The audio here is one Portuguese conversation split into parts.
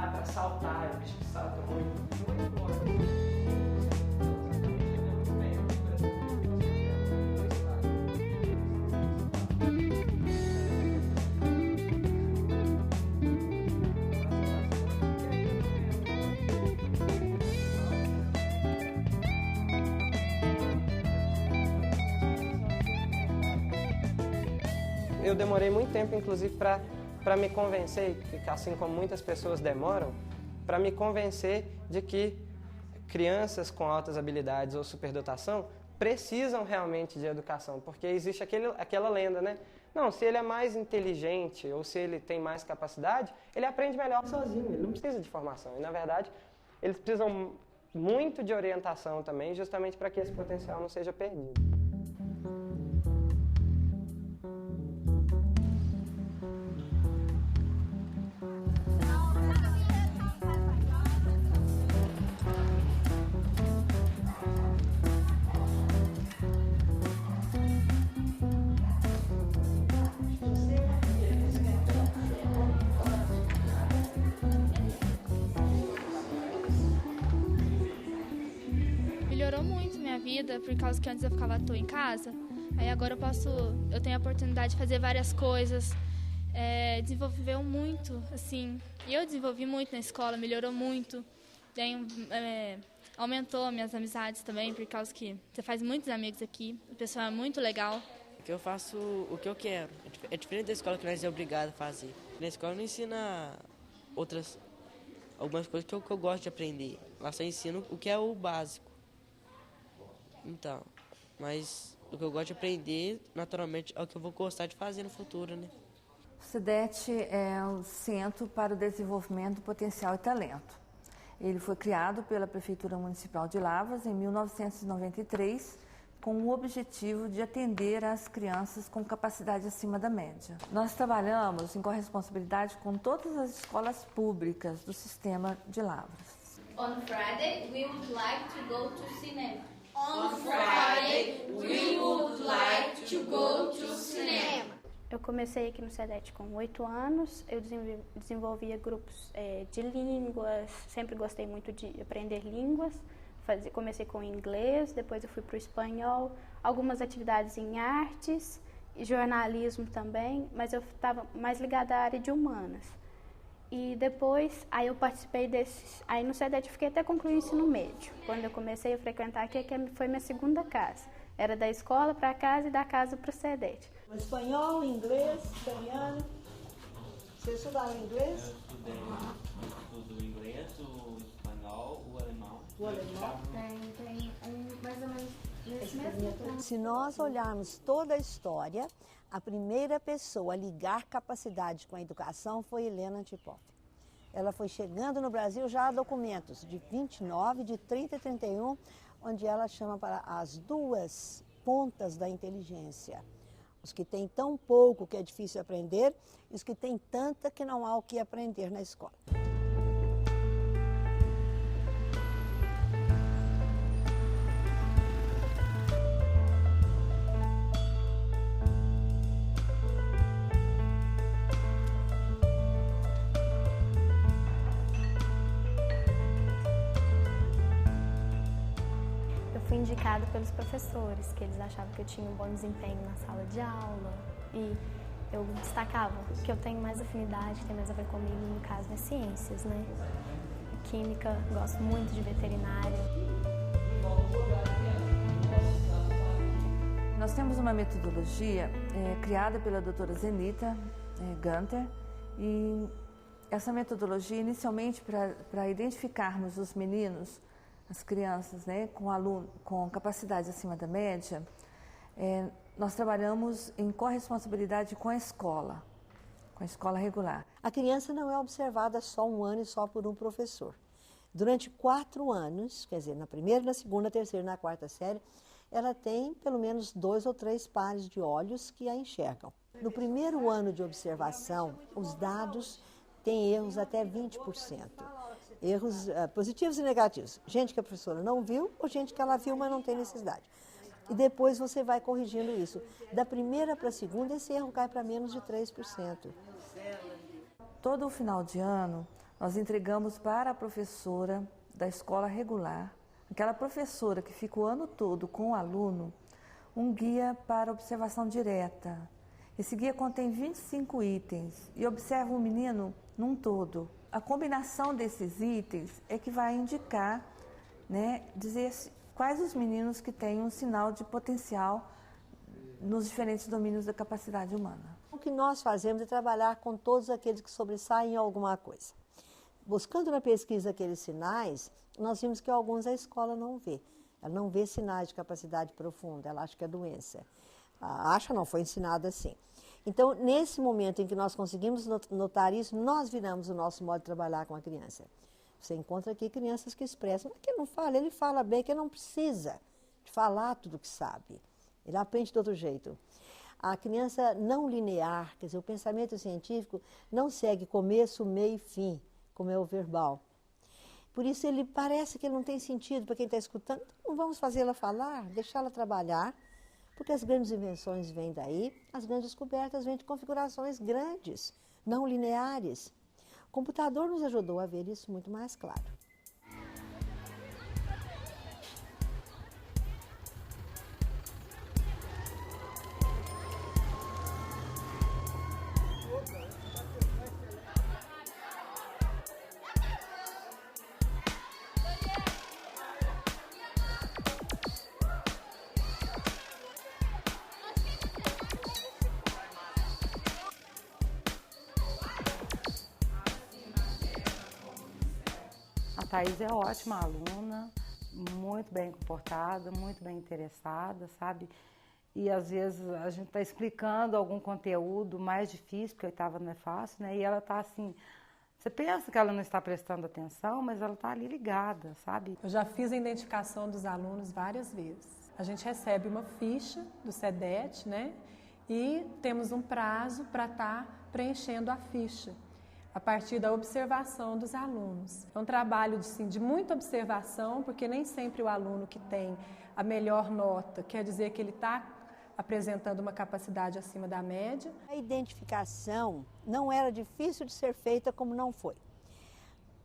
pular, para saltar, é um bicho que salta muito longe. Eu demorei muito tempo, inclusive, para me convencer, assim como muitas pessoas demoram, para me convencer de que crianças com altas habilidades ou superdotação precisam realmente de educação, porque existe aquela lenda, né? Não, se ele é mais inteligente ou se ele tem mais capacidade, ele aprende melhor sozinho, ele não precisa de formação. E, na verdade, eles precisam muito de orientação também, justamente para que esse potencial não seja perdido. Melhorou muito minha vida, por causa que antes eu ficava à toa em casa. Aí agora eu tenho a oportunidade de fazer várias coisas, desenvolveu muito, assim. E eu desenvolvi muito na escola, melhorou muito. Aumentou minhas amizades também, por causa que você faz muitos amigos aqui, o pessoal é muito legal. Que eu faço o que eu quero. É diferente da escola que nós é obrigado a fazer. Na escola não ensina algumas coisas que eu gosto de aprender. Lá só ensino o que é o básico. Então, mas o que eu gosto de aprender, naturalmente, é o que eu vou gostar de fazer no futuro, né? O CEDET é o Centro para o Desenvolvimento do Potencial e Talento. Ele foi criado pela Prefeitura Municipal de Lavras em 1993, com o objetivo de atender às crianças com capacidade acima da média. Nós trabalhamos em corresponsabilidade com todas as escolas públicas do sistema de Lavras. On Friday, we would like to go to cinema. On Friday, we would like to go to cinema. Eu comecei aqui no CEDET com 8 anos, eu desenvolvia grupos de línguas, sempre gostei muito de aprender línguas. Comecei com inglês, depois eu fui para o espanhol, algumas atividades em artes, jornalismo também, mas eu estava mais ligada à área de humanas. E depois, aí eu participei desses, aí no CEDET eu fiquei até concluir o ensino médio. Quando eu comecei a frequentar aqui, que foi minha segunda casa. Era da escola para casa e da casa para o CEDET. Espanhol, inglês, italiano. Você estudava inglês? Eu estudo inglês, o espanhol, o alemão. O alemão? Tem mais ou menos nesse mesmo tempo. Se nós olharmos toda a história, a primeira pessoa a ligar capacidade com a educação foi Helena Antipoff. Ela foi chegando no Brasil, já há documentos de 29, de 30 e 31, onde ela chama para as duas pontas da inteligência. Os que têm tão pouco que é difícil aprender e os que têm tanta que não há o que aprender na escola. Fui indicada pelos professores, que eles achavam que eu tinha um bom desempenho na sala de aula e eu destacava que eu tenho mais afinidade, que tem mais a ver comigo, no caso, nas ciências, né? Química, gosto muito de veterinária. Nós temos uma metodologia criada pela doutora Zenita Gunter e essa metodologia, inicialmente, para identificarmos os meninos, as crianças, né, com capacidade acima da média, nós trabalhamos em corresponsabilidade com a escola regular. A criança não é observada só um ano e só por um professor. Durante 4 anos, quer dizer, na primeira, na segunda, terceira e na quarta série, ela tem pelo menos 2 ou 3 pares de olhos que a enxergam. No primeiro ano de observação, os dados têm erros até 20%. Erros positivos e negativos. Gente que a professora não viu ou gente que ela viu, mas não tem necessidade. E depois você vai corrigindo isso. Da primeira para a segunda, esse erro cai para menos de 3%. Todo o final de ano, nós entregamos para a professora da escola regular, aquela professora que fica o ano todo com o aluno, um guia para observação direta. Esse guia contém 25 itens e observa o menino num todo. A combinação desses itens é que vai indicar, dizer quais os meninos que têm um sinal de potencial nos diferentes domínios da capacidade humana. O que nós fazemos é trabalhar com todos aqueles que sobressaem em alguma coisa. Buscando na pesquisa aqueles sinais, nós vimos que alguns a escola não vê. Ela não vê sinais de capacidade profunda, ela acha que é doença. Acha não, foi ensinada assim. Então, nesse momento em que nós conseguimos notar isso, nós viramos o nosso modo de trabalhar com a criança. Você encontra aqui crianças que expressam, que não fala, ele fala bem, que não precisa de falar tudo o que sabe. Ele aprende de outro jeito. A criança não linear, quer dizer, o pensamento científico não segue começo, meio e fim, como é o verbal. Por isso ele parece que ele não tem sentido para quem está escutando. Então, não vamos fazê-la falar, deixá-la trabalhar, porque as grandes invenções vêm daí, as grandes descobertas vêm de configurações grandes, não lineares. O computador nos ajudou a ver isso muito mais claro. A Thaís é ótima aluna, muito bem comportada, muito bem interessada, sabe? E às vezes a gente está explicando algum conteúdo mais difícil, porque a oitava não é fácil, né? E ela está assim, você pensa que ela não está prestando atenção, mas ela está ali ligada, sabe? Eu já fiz a identificação dos alunos várias vezes. A gente recebe uma ficha do SEDET, né? E temos um prazo para estar preenchendo a ficha, a partir da observação dos alunos. É um trabalho de muita observação, porque nem sempre o aluno que tem a melhor nota quer dizer que ele está apresentando uma capacidade acima da média. A identificação não era difícil de ser feita como não foi.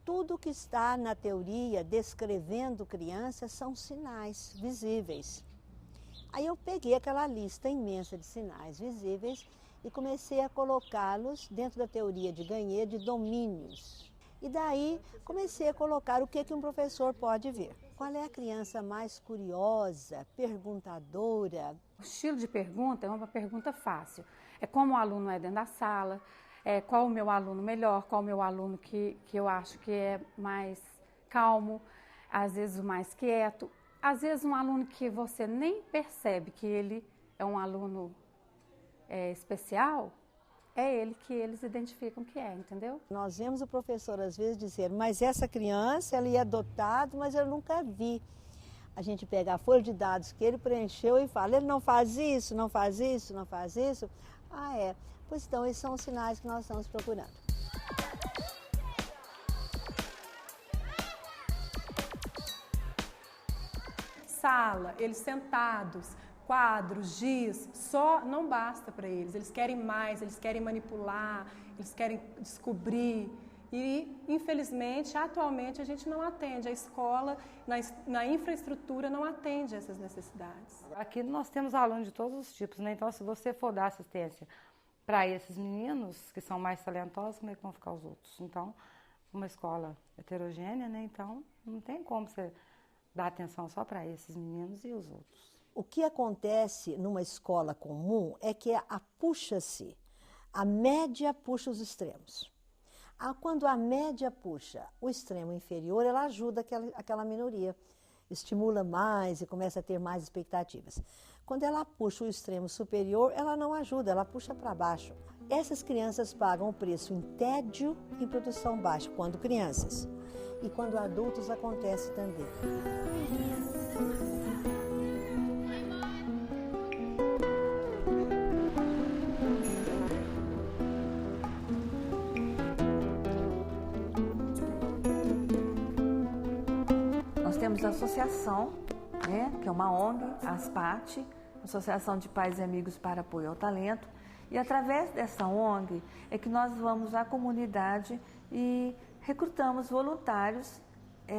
Tudo que está na teoria descrevendo crianças são sinais visíveis. Aí eu peguei aquela lista imensa de sinais visíveis e comecei a colocá-los dentro da teoria de Gagné de domínios. E daí comecei a colocar o que um professor pode ver. Qual é a criança mais curiosa, perguntadora? O estilo de pergunta é uma pergunta fácil. É como o aluno é dentro da sala, qual o meu aluno melhor, qual o meu aluno que eu acho que é mais calmo, às vezes o mais quieto, às vezes um aluno que você nem percebe que ele é um aluno especial, é ele que eles identificam que é, entendeu? Nós vemos o professor às vezes dizer, mas essa criança, ela é dotada, mas eu nunca vi. A gente pega a folha de dados que ele preencheu e fala, ele não faz isso, não faz isso, não faz isso. Ah, é. Pois então, esses são os sinais que nós estamos procurando. Sala, eles sentados, quadros, giz, só não basta para eles. Eles querem mais, eles querem manipular, eles querem descobrir. E, infelizmente, atualmente a gente não atende. A escola, na infraestrutura, não atende essas necessidades. Aqui nós temos alunos de todos os tipos, né? Então, se você for dar assistência para esses meninos que são mais talentosos, como é que vão ficar os outros? Então, uma escola heterogênea, né? Então, não tem como você dar atenção só para esses meninos e os outros. O que acontece numa escola comum é que puxa-se, a média puxa os extremos. Quando a média puxa o extremo inferior, ela ajuda aquela minoria, estimula mais e começa a ter mais expectativas. Quando ela puxa o extremo superior, ela não ajuda, ela puxa para baixo. Essas crianças pagam o preço em tédio e produção baixa, quando crianças. E quando adultos acontece também. Nós temos a associação, né, que é uma ONG, a ASPAT, Associação de Pais e Amigos para Apoio ao Talento, e através dessa ONG é que nós vamos à comunidade e recrutamos voluntários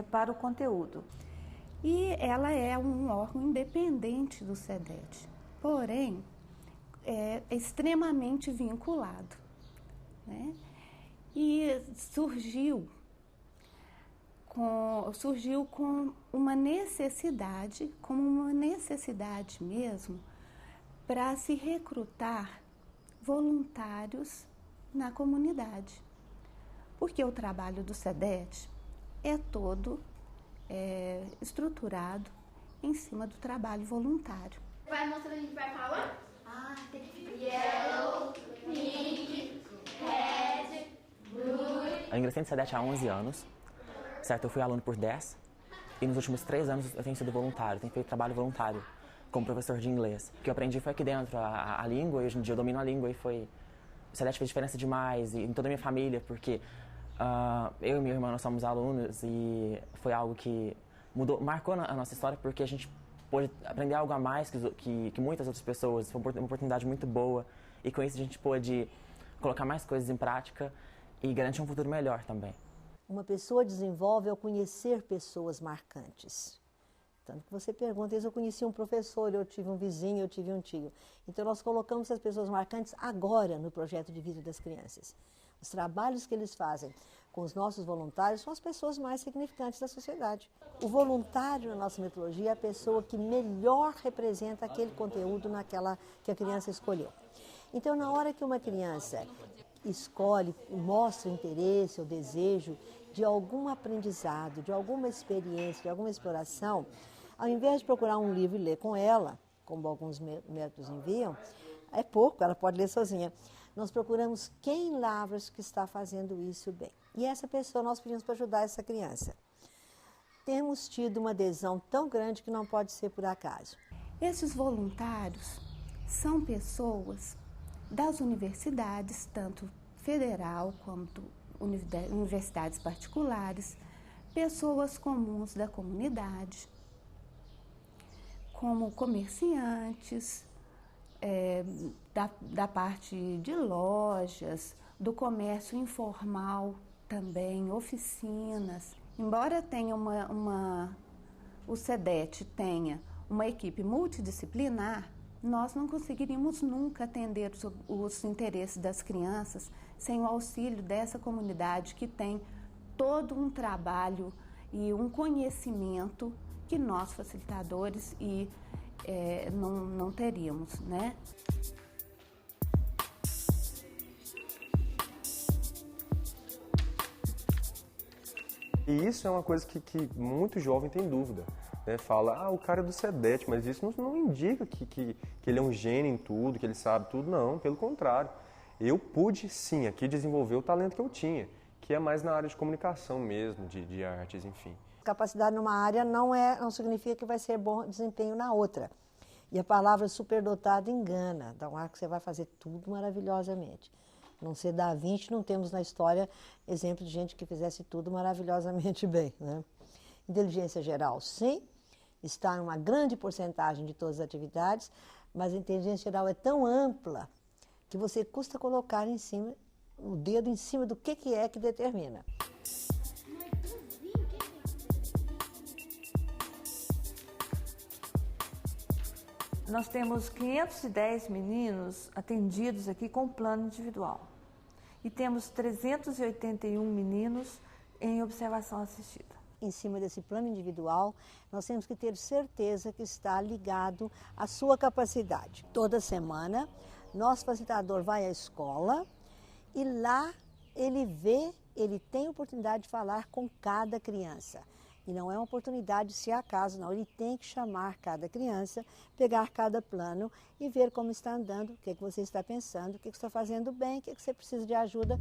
para o conteúdo. E ela é um órgão independente do SEDET, porém, é extremamente vinculado, né? E surgiu com uma necessidade, como uma necessidade mesmo, para se recrutar voluntários na comunidade. Porque o trabalho do SEDET é todo estruturado em cima do trabalho voluntário. Vai mostrando, a gente vai falar? Tem que ficar. Yellow, pink, red, blue. Eu ingressei no SEDET há 11 anos, certo? Eu fui aluno por 10 e nos últimos 3 anos eu tenho sido voluntário, tenho feito trabalho voluntário como professor de inglês. O que eu aprendi foi aqui dentro, a língua, e hoje em dia eu domino a língua e o SEDET fez diferença demais e em toda a minha família, porque eu e minha irmã, nós somos alunos e foi algo que marcou a nossa história, porque a gente pôde aprender algo a mais que muitas outras pessoas. Foi uma oportunidade muito boa e com isso a gente pôde colocar mais coisas em prática e garantir um futuro melhor também. Uma pessoa desenvolve ao conhecer pessoas marcantes. Tanto que você pergunta, eu conheci um professor, eu tive um vizinho, eu tive um tio. Então nós colocamos essas pessoas marcantes agora no projeto de vida das crianças. Os trabalhos que eles fazem com os nossos voluntários são as pessoas mais significantes da sociedade. O voluntário, na nossa metodologia, é a pessoa que melhor representa aquele conteúdo que a criança escolheu. Então, na hora que uma criança escolhe, mostra interesse ou desejo de algum aprendizado, de alguma experiência, de alguma exploração, ao invés de procurar um livro e ler com ela, como alguns métodos enviam, é pouco, ela pode ler sozinha. Nós procuramos quem em Lavras que está fazendo isso bem. E essa pessoa nós pedimos para ajudar essa criança. Temos tido uma adesão tão grande que não pode ser por acaso. Esses voluntários são pessoas das universidades, tanto federal quanto universidades particulares, pessoas comuns da comunidade, como comerciantes, da parte de lojas, do comércio informal também, oficinas. Embora tenha o SEDET tenha uma equipe multidisciplinar, nós não conseguiríamos nunca atender os interesses das crianças sem o auxílio dessa comunidade que tem todo um trabalho e um conhecimento que nós, facilitadores, não teríamos, né? E isso é uma coisa que muito jovem tem dúvida, né? Fala, o cara é do SEDET, mas isso não indica que ele é um gênio em tudo, que ele sabe tudo. Não, pelo contrário. Eu pude, sim, aqui desenvolver o talento que eu tinha, que é mais na área de comunicação mesmo, de artes, enfim. Capacidade numa área não significa que vai ser bom desempenho na outra. E a palavra superdotado engana. Então, acho que você vai fazer tudo maravilhosamente. Não ser Da Vinci, não temos na história exemplo de gente que fizesse tudo maravilhosamente bem, né? Inteligência geral, sim, está numa grande porcentagem de todas as atividades, mas a inteligência geral é tão ampla que você custa colocar o dedo em cima do que é que determina. Nós temos 510 meninos atendidos aqui com plano individual. E temos 381 meninos em observação assistida. Em cima desse plano individual, nós temos que ter certeza que está ligado à sua capacidade. Toda semana, nosso facilitador vai à escola e lá ele tem a oportunidade de falar com cada criança. E não é uma oportunidade se acaso, não. Ele tem que chamar cada criança, pegar cada plano e ver como está andando, o que você está pensando, o que você está fazendo bem, o que você precisa de ajuda.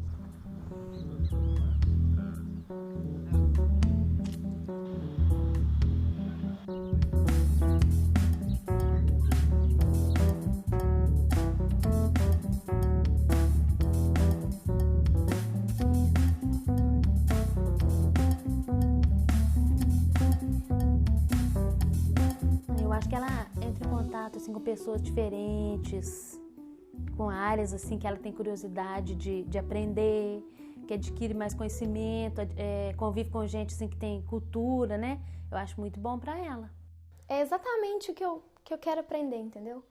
Que ela entra em contato assim, com pessoas diferentes, com áreas assim, que ela tem curiosidade de aprender, que adquire mais conhecimento, convive com gente assim, que tem cultura, né? Eu acho muito bom para ela. É exatamente o que eu quero aprender, entendeu?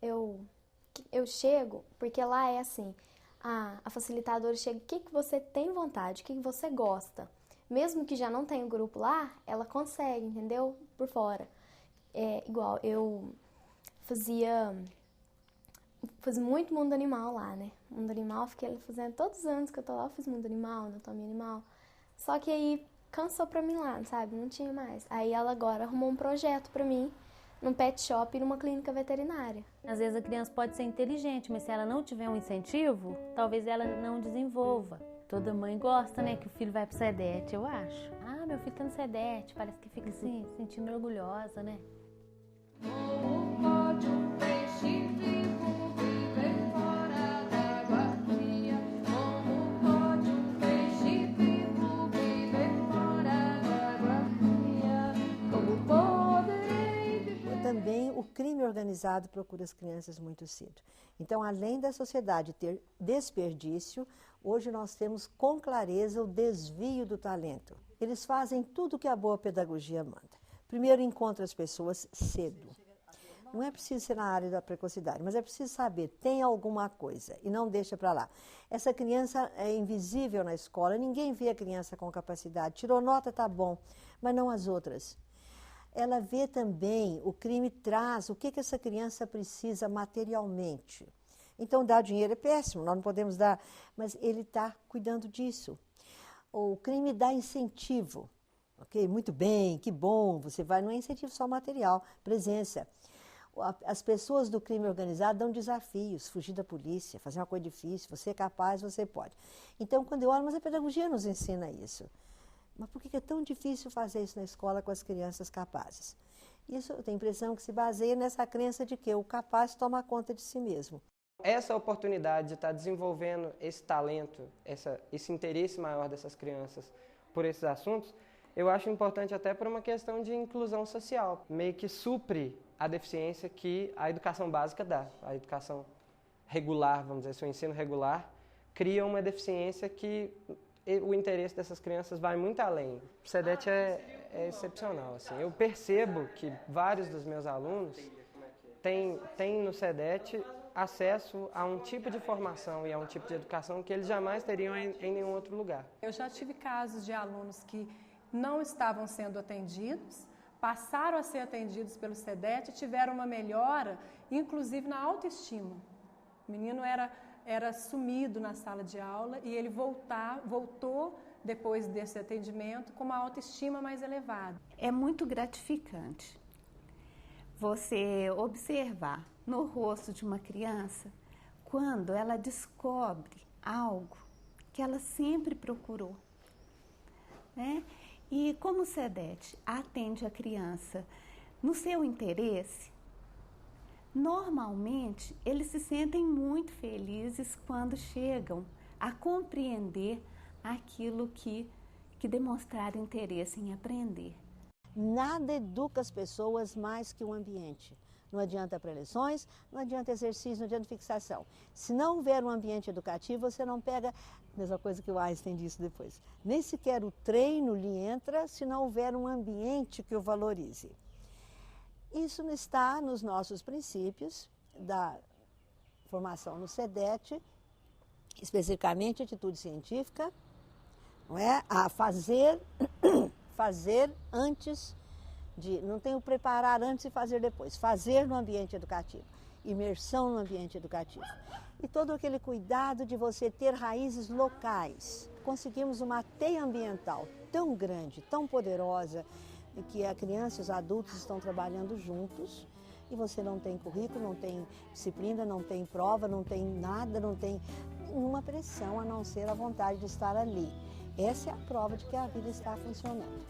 Eu chego, porque lá é assim, a facilitadora chega, o que você tem vontade, o que você gosta. Mesmo que já não tenha o grupo lá, ela consegue, entendeu? Por fora. Igual, eu fazia muito mundo animal lá, né? Mundo animal, fiquei fazendo todos os anos que eu tô lá, eu fiz mundo animal, anatomia animal. Só que aí cansou pra mim lá, sabe? Não tinha mais. Aí ela agora arrumou um projeto pra mim, num pet shop e numa clínica veterinária. Às vezes a criança pode ser inteligente, mas se ela não tiver um incentivo, talvez ela não desenvolva. Toda mãe gosta, né, que o filho vai pro SEDET, eu acho. Ah, meu filho tá no SEDET, parece que fica assim, se sentindo orgulhosa, né? Também o crime organizado procura as crianças muito cedo. Então, além da sociedade ter desperdício, hoje nós temos com clareza o desvio do talento. Eles fazem tudo o que a boa pedagogia manda. Primeiro, encontra as pessoas cedo. Não é preciso ser na área da precocidade, mas é preciso saber, tem alguma coisa e não deixa para lá. Essa criança é invisível na escola, ninguém vê a criança com capacidade. Tirou nota, tá bom, mas não as outras. Ela vê também, o crime traz o que essa criança precisa materialmente. Então, dar dinheiro é péssimo, nós não podemos dar, mas ele está cuidando disso. O crime dá incentivo, ok? Muito bem, que bom, você vai, não é incentivo só material, presença. As pessoas do crime organizado dão desafios, fugir da polícia, fazer uma coisa difícil, você é capaz, você pode. Então, quando eu olho, mas a pedagogia nos ensina isso. Mas por que é tão difícil fazer isso na escola com as crianças capazes? Isso eu tenho a impressão que se baseia nessa crença de que o capaz toma conta de si mesmo. Essa oportunidade de estar desenvolvendo esse talento, esse interesse maior dessas crianças por esses assuntos, eu acho importante até por uma questão de inclusão social. Meio que supre a deficiência que a educação básica dá. A educação regular, vamos dizer, o ensino regular, cria uma deficiência que o interesse dessas crianças vai muito além. O SEDET é excepcional. Assim. Eu percebo que vários dos meus alunos têm no SEDET acesso a um tipo de formação e a um tipo de educação que eles jamais teriam em nenhum outro lugar. Eu já tive casos de alunos que não estavam sendo atendidos, passaram a ser atendidos pelo SEDET e tiveram uma melhora, inclusive na autoestima. O menino era sumido na sala de aula e ele voltou depois desse atendimento com uma autoestima mais elevada. É muito gratificante você observar no rosto de uma criança quando ela descobre algo que ela sempre procurou, né? E como o SEDET atende a criança no seu interesse, normalmente eles se sentem muito felizes quando chegam a compreender aquilo que demonstraram interesse em aprender. Nada educa as pessoas mais que o ambiente. Não adianta preleções, não adianta exercício, não adianta fixação. Se não houver um ambiente educativo, você não pega, mesma coisa que o Einstein disse depois, nem sequer o treino lhe entra se não houver um ambiente que o valorize. Isso está nos nossos princípios da formação no SEDET, especificamente atitude científica, não é? A fazer antes de, não tem o preparar antes e fazer depois, fazer no ambiente educativo, imersão no ambiente educativo. E todo aquele cuidado de você ter raízes locais. Conseguimos uma teia ambiental tão grande, tão poderosa, que a criança e os adultos estão trabalhando juntos e você não tem currículo, não tem disciplina, não tem prova, não tem nada, não tem nenhuma pressão a não ser a vontade de estar ali. Essa é a prova de que a vida está funcionando.